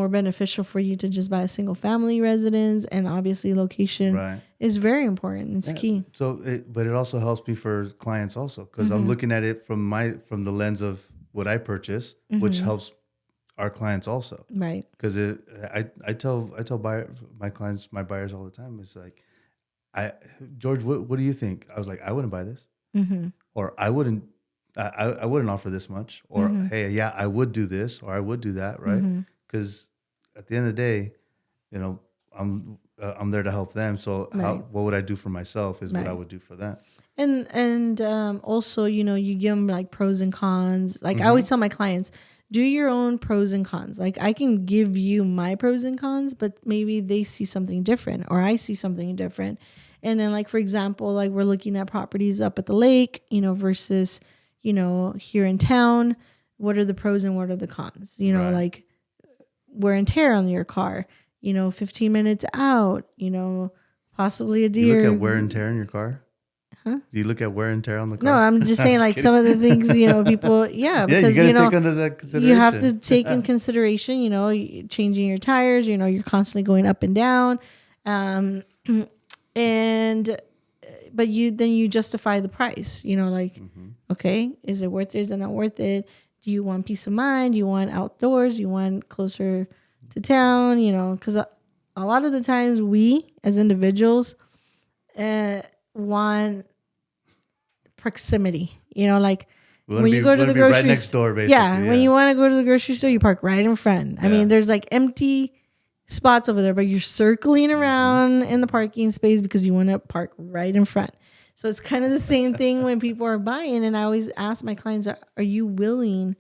beneficial for you to just buy a single family residence? And obviously location is very important. It's key. So, but it also helps me for clients also, because I'm looking at it from the lens of what I purchase, which helps our clients also. Right. Because I tell my clients, my buyers all the time, it's like, George, what do you think? I was like, I wouldn't buy this, or I wouldn't offer this much, or hey, yeah, I would do this, or I would do that, right? Because at the end of the day, you know, I'm there to help them. So what would I do for myself is what I would do for them. And also, you know, you give them like pros and cons. Like I always tell my clients, do your own pros and cons. Like I can give you my pros and cons, but maybe they see something different or I see something different. And then like, for example, like we're looking at properties up at the lake, you know, versus, you know, here in town. What are the pros and what are the cons? You know, like wear and tear on your car, you know, 15 minutes out, you know, possibly a deer. You look at wear and tear in your car? Huh? Do you look at wear and tear on the car? No, I'm just saying like some of the things, you know, people, because, you got to take under that consideration. You have to take in consideration, you know, changing your tires, you know, you're constantly going up and down. But you justify the price, you know, like, okay, is it worth it? Is it not worth it? Do you want peace of mind? Do you want outdoors? Do you want closer to town? You know, because a lot of the times we as individuals want proximity, you know, like when you go to the grocery store, right next door, basically. Yeah, when you want to go to the grocery store, you park right in front. I mean, there's like empty spots over there, but you're circling around in the parking space because you want to park right in front. So it's kind of the same thing when people are buying. And I always ask my clients, are you willing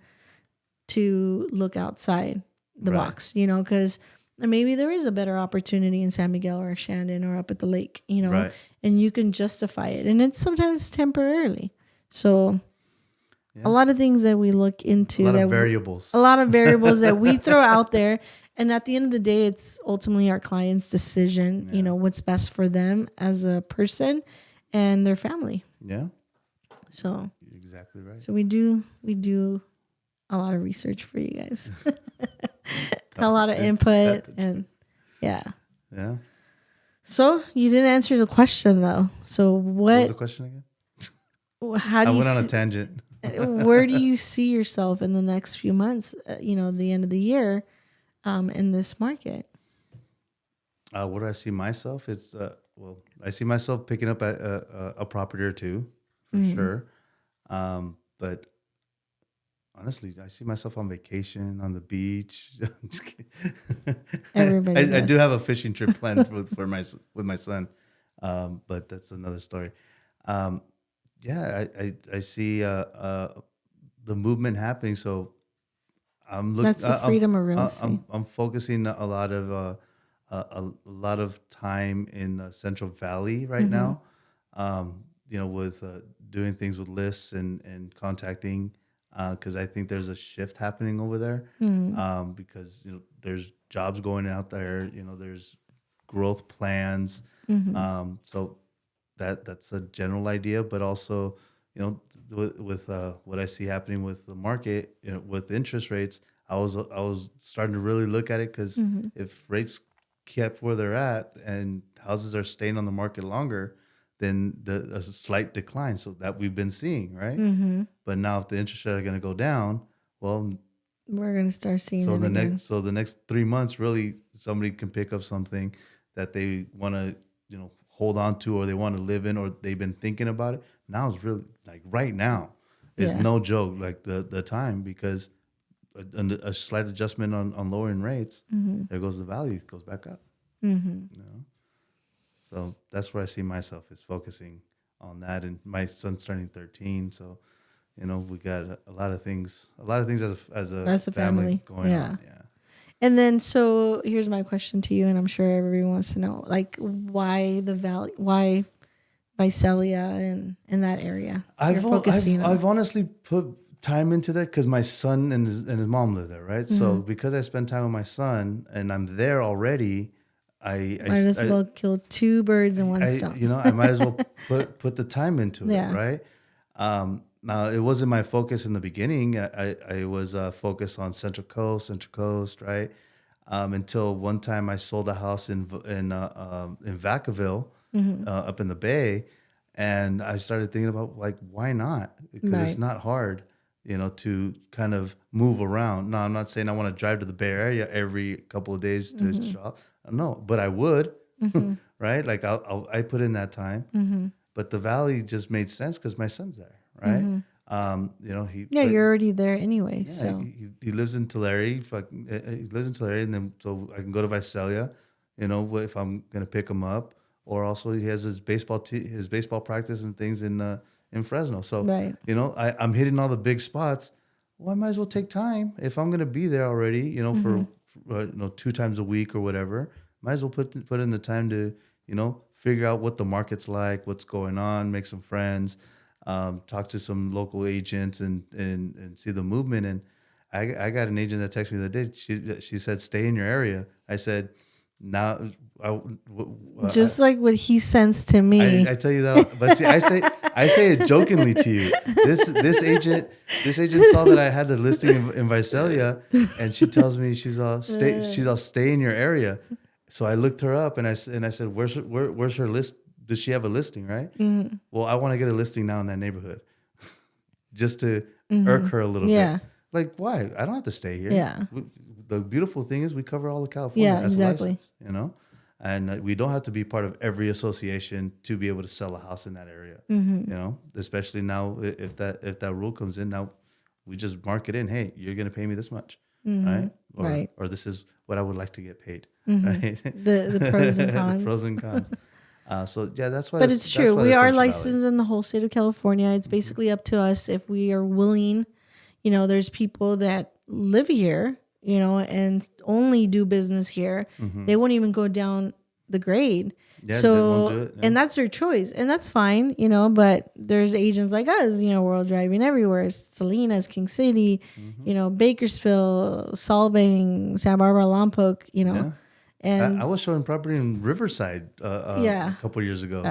to look outside the box? You know, because maybe there is a better opportunity in San Miguel or Shandon or up at the lake, you know, and you can justify it. And it's sometimes temporarily. So a lot of things that we look into. A lot of variables that we throw out there. And at the end of the day, it's ultimately our client's decision, you know, what's best for them as a person and their family. Yeah. So you're exactly right. So we do a lot of research for you guys. A lot of input and yeah. So you didn't answer the question though. So what was the question again? How do I went on a tangent. Where do you see yourself in the next few months? You know, the end of the year, in this market. Where do I see myself? It's I see myself picking up a property or two for sure. But honestly, I see myself on vacation on the beach. I'm just kidding. Everybody I do have a fishing trip planned with my son, but that's another story. I see the movement happening. So I'm looking. That's the freedom of real estate. I'm focusing a lot of time in Central Valley right now. You know, with doing things with lists and contacting, because I think there's a shift happening over there. Because you know there's jobs going out there. You know, there's growth plans. So that's a general idea, but also, you know, with what I see happening with the market, you know, with interest rates, I was starting to really look at it, because if rates kept where they're at and houses are staying on the market longer, then there's a slight decline. So that we've been seeing, right? But now if the interest rates are going to go down, well, we're going to start seeing so it again. The next 3 months, really, somebody can pick up something that they want to, you know, hold on to, or they want to live in, or they've been thinking about it. Now is really like right now is no joke, like the time, because a slight adjustment on lowering rates, there goes the value, goes back up. You know? So that's where I see myself, is focusing on that. And my son's turning 13, so you know we got a lot of things as a family going on. Yeah. And then, so here's my question to you, and I'm sure everyone wants to know, like, why the valley, why Visalia and in that area? I've honestly time into there because my son and his mom live there, right? So because I spend time with my son and I'm there already, Might as well kill two birds in one stone. I might as well put the time into it, Yeah. right? Now it wasn't my focus in the beginning. I was focused on Central Coast, right? Until one time I sold a house in Vacaville, up in the Bay, and I started thinking about like why not? Because it's Right. not hard, to kind of move around. No, I'm not saying I want to drive to the Bay Area every couple of days to shop. No, but I would, right? Like I put in that time, but the Valley just made sense because my son's there, right? You're already there anyway. Yeah, So he lives in Tulare. He lives in Tulare, and then so I can go to Visalia, if I'm gonna pick him up. Or also he has his baseball practice and things in Fresno. So right. I'm hitting all the big spots. Well, I might as well take time if I'm gonna be there already. For 2 times a week or whatever. Might as well put in the time to figure out what the market's like, what's going on, make some friends. Talk to some local agents and see the movement. And I got an agent that texted me the other day. She said, "Stay in your area." I said, "Now, just like what he sends to me. I tell you that, but see, I say it jokingly to you. This agent saw that I had a listing in Visalia, and she tells me she's all stay in your area." So I looked her up and I said, "Where's her list? Does she have a listing, right?" Well, I want to get a listing now in that neighborhood, just to irk her a little bit. Like, why? I don't have to stay here. Yeah. The beautiful thing is we cover all of California as exactly. a license, and we don't have to be part of every association to be able to sell a house in that area. Especially now if that rule comes in, now we just mark it in. Hey, you're going to pay me this much, right? Or this is what I would like to get paid. Right? The pros and cons. The pros and cons. So yeah, that's why. But it's true. We are licensed in the whole state of California. It's basically up to us if we are willing. There's people that live here, and only do business here. They won't even go down the grade. Yeah, so they won't do it, yeah. And that's their choice, and that's fine. But there's agents like us. We're all driving everywhere. Salinas, King City, Bakersfield, Solvang, Santa Barbara, Lompoc. Yeah. And I was showing property in Riverside a couple of years ago.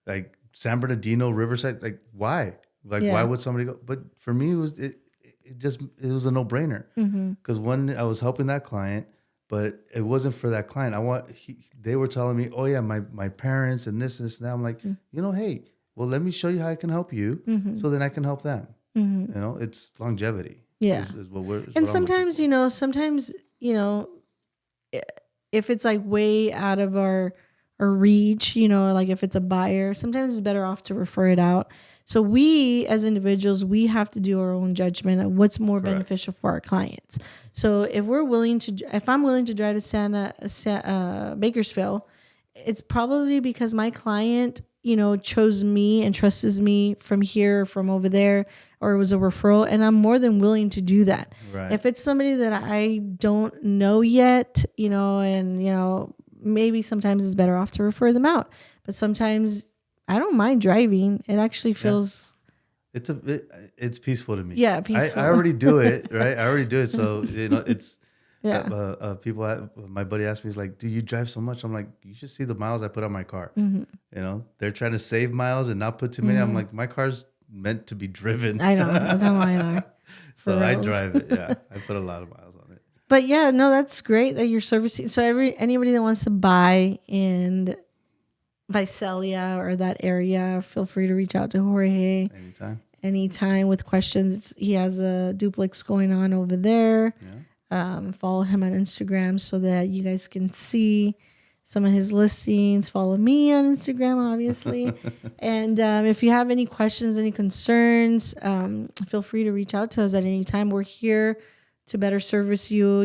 Like San Bernardino, Riverside. Like why? Why would somebody go? But for me, it was a no brainer because one, I was helping that client, but it wasn't for that client. They were telling me, oh yeah, my parents and this and that. I'm like, hey, well, let me show you how I can help you, so then I can help them. It's longevity. Yeah, is what we're. And sometimes, if it's like way out of our reach, like if it's a buyer, sometimes it's better off to refer it out. So we as individuals, we have to do our own judgment of what's more beneficial for our clients. So if I'm willing to drive to Bakersfield, it's probably because my client, chose me and trusts me from here, from over there, or it was a referral, and I'm more than willing to do that. Right. If it's somebody that I don't know yet, and maybe sometimes it's better off to refer them out. But sometimes I don't mind driving. It actually feels... It's peaceful to me. Yeah, peaceful. I already do it, right? I already do it. So, it's... People, my buddy asked me, he's like, "Do you drive so much?" I'm like, "You should see the miles I put on my car." They're trying to save miles and not put too many. I'm like, my car's meant to be driven. I know. That's how mine are. So I drive it. Yeah, I put a lot of miles on it. But yeah, no, that's great that you're servicing. So anybody that wants to buy in Visalia or that area, feel free to reach out to Jorge anytime with questions. He has a duplex going on over there. Yeah. Follow him on Instagram so that you guys can see some of his listings. Follow me on Instagram, obviously. And if you have any questions, any concerns, feel free to reach out to us at any time. We're here to better service you.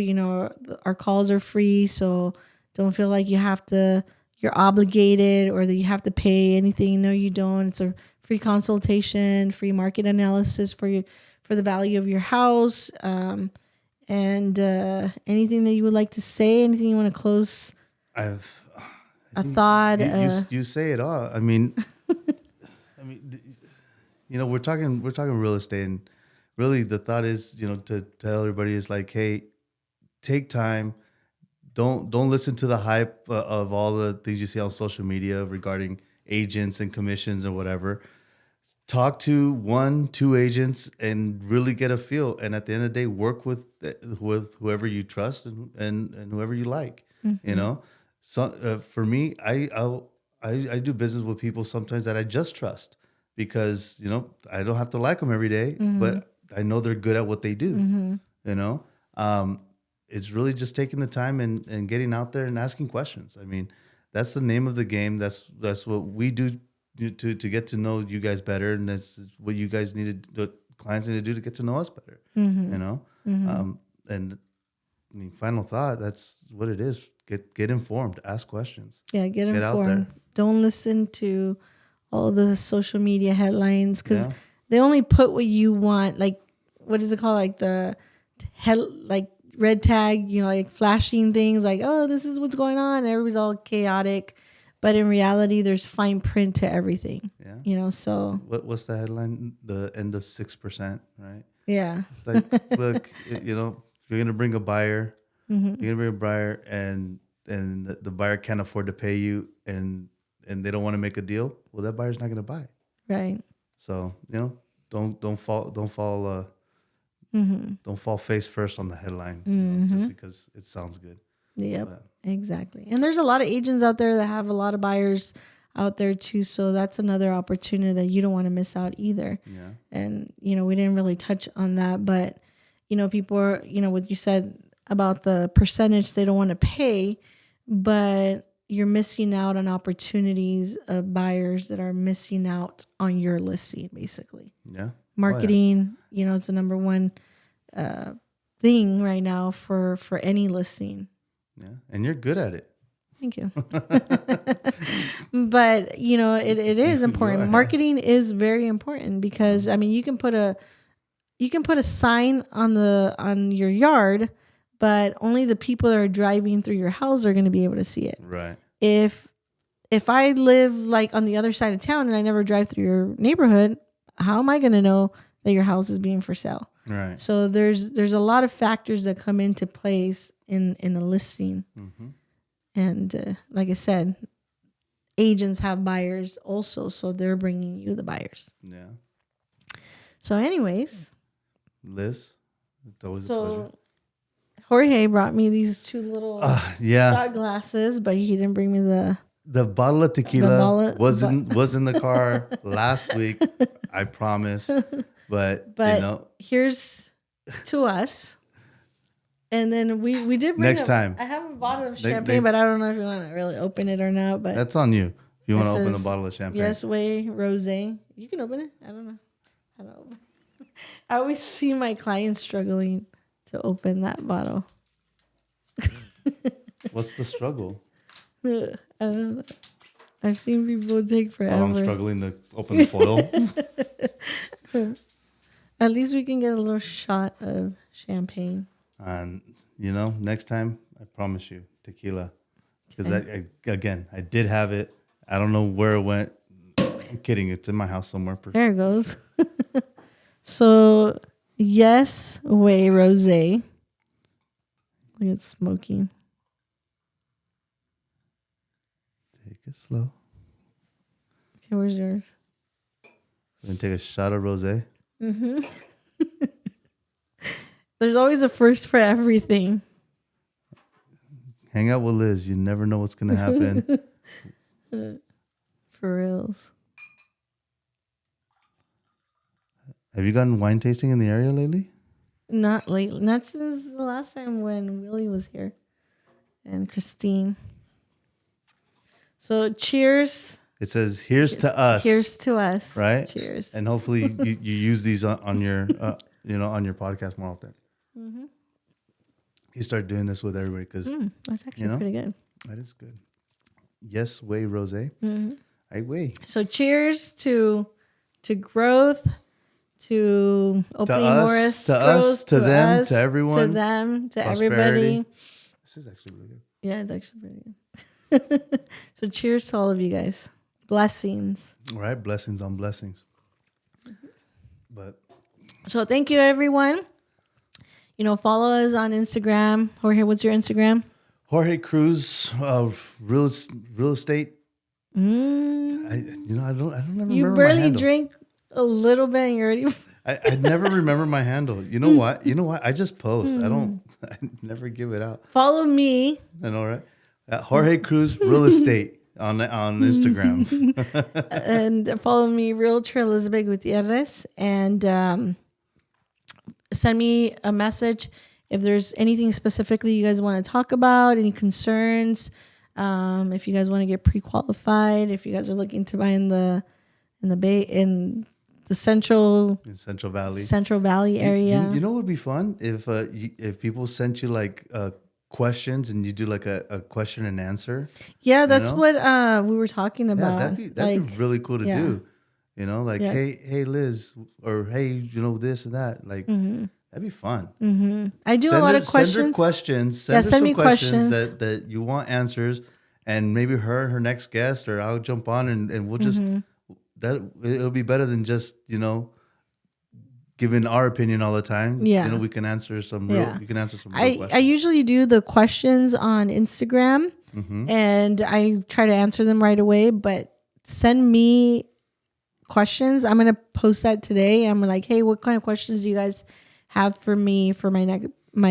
Our calls are free, so don't feel like you're obligated or that you have to pay anything. No, you don't. It's a free consultation, free market analysis for the value of your house. And anything that you would like to say, anything you want to close? A thought. You say it all. I mean, we're talking real estate, and really the thought is, to tell everybody is like, hey, take time. Don't listen to the hype of all the things you see on social media regarding agents and commissions or whatever. Talk to 1, 2 agents and really get a feel. And at the end of the day, work with whoever you trust and whoever you like. You know, so for me, I do business with people sometimes that I just trust because I don't have to like them every day, but I know they're good at what they do. You know, it's really just taking the time and getting out there and asking questions. I mean, that's the name of the game. That's what we do to get to know you guys better, and that's what you guys need to do, clients need to do to get to know us better. And I mean, final thought, that's what it is. Get informed, ask questions. Yeah, get Get out there. informed. Don't listen to all the social media headlines because Yeah. they only put what you want. Like, what is it called? Like the like red tag, like flashing things like, oh, this is what's going on. Everybody's all chaotic. But in reality, there's fine print to everything. Yeah. So. What's the headline? The end of 6%, right? Yeah. It's like, look, if you're going to bring a buyer, you're going to bring a buyer and the buyer can't afford to pay you and they don't want to make a deal. Well, that buyer's not going to buy. Right. So, don't fall face first on the headline, just because it sounds good. Yep, exactly. And there's a lot of agents out there that have a lot of buyers out there too. So that's another opportunity that you don't want to miss out either. Yeah. And, we didn't really touch on that, but, people are, what you said about the percentage they don't want to pay, but you're missing out on opportunities of buyers that are missing out on your listing, basically. Yeah. Marketing, it's the number one thing right now for any listing. Yeah. And you're good at it. Thank you. But, it is important. Marketing is very important because, I mean, you can put a sign on your yard, but only the people that are driving through your house are going to be able to see it. Right. If I live like on the other side of town and I never drive through your neighborhood, how am I going to know that your house is being for sale? Right. So there's a lot of factors that come into place in a listing. And like I said, agents have buyers also, so they're bringing you the buyers. Yeah. So anyways. Liz, it's always a pleasure. Jorge brought me these two little shot glasses, but he didn't bring me the bottle of tequila was in the car last week. I promise. But here's to us. And then we did bring next time. I have a bottle of champagne, but I don't know if you want to really open it or not. But that's on you. If you want to open a bottle of champagne. Yes Way Rosé. You can open it. I don't know how to open it. I always see my clients struggling to open that bottle. What's the struggle? I don't know. I've seen people take forever. Oh, I'm struggling to open the foil. At least we can get a little shot of champagne. And, next time, I promise you, tequila. Because, I did have it. I don't know where it went. I'm kidding. It's in my house somewhere. There it goes. So, Yes Way Rosé. Look at smoking. Take it slow. Okay, where's yours? We're going to take a shot of rosé. Mm-hmm. There's always a first for everything. Hang out with Liz. You never know what's going to happen. For reals. Have you gotten wine tasting in the area lately? Not lately. Not since the last time when Willie was here. And Christine. So cheers. It says, here's to us. Here's to us. Right? Cheers. And hopefully you use these on your on your podcast more often. Mm-hmm. You start doing this with everybody because that's actually pretty good. That is good. Yes Way Rosé. Mm-hmm. I weigh. So cheers to growth, to opening Morris, to us, to them, to everyone, to them, to everybody. This is actually really good. Yeah, it's actually pretty good. So cheers to all of you guys. Blessings. All right, blessings on blessings. Mm-hmm. But So thank you, everyone. Follow us on Instagram. Jorge, what's your Instagram? Jorge Cruz, real estate. I don't ever You remember my barely handle. drink a little bit and you're already... I never remember my handle. You know what? I just post. I never give it out. Follow me. I know, right? Jorge Cruz Real Estate on Instagram. And follow me, Realtor Elizabeth Gutierrez. And send me a message if there's anything specifically you guys want to talk about, any concerns. If you guys want to get pre-qualified, if you guys are looking to buy in the Central Valley area. You know what would be fun if people sent you like questions and you do like a question and answer. Yeah, that's what we were talking about. Yeah, that'd be really cool to do. Hey Liz, or hey, this and that. Like that'd be fun. I do a lot of questions. Send her questions. Send me questions that you want answers, and maybe her next guest, or I'll jump on and we'll just it'll be better than just giving our opinion all the time. Yeah, we can answer some real. You can answer some real questions. I usually do the questions on Instagram, and I try to answer them right away. But send me questions. I'm gonna post that today. I'm like, hey, what kind of questions do you guys have for me for my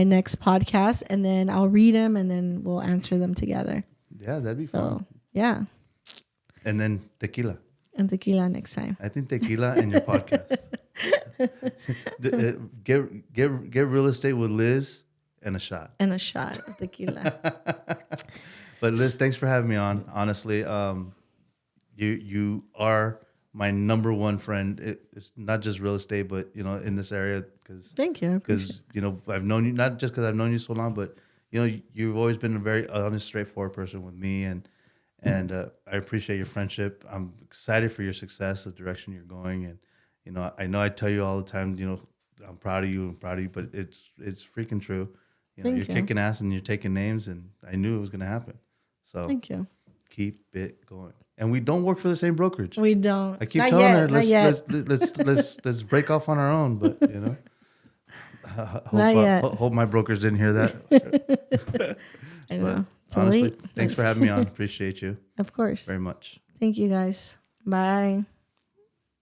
next podcast? And then I'll read them, and then we'll answer them together. Yeah, that'd be fun. Yeah. And then tequila. And tequila next time. I think tequila and your podcast. Get real estate with Liz and a shot. And a shot of tequila. But Liz, thanks for having me on. Honestly, you are my number one friend. It's not just real estate, but in this area. Thank you. Because I've known you not just because I've known you so long, but you've always been a very honest, straightforward person with me, and I appreciate your friendship. I'm excited for your success, the direction you're going, and I know I tell you all the time, I'm proud of you, but it's freaking true. You're kicking ass and you're taking names, and I knew it was going to happen. So thank you. Keep it going. And we don't work for the same brokerage. We don't. I keep telling her let's break off on our own, but hope my brokers didn't hear that. I know. Honestly, thanks for having me on. Appreciate you. Of course. Very much. Thank you guys. Bye.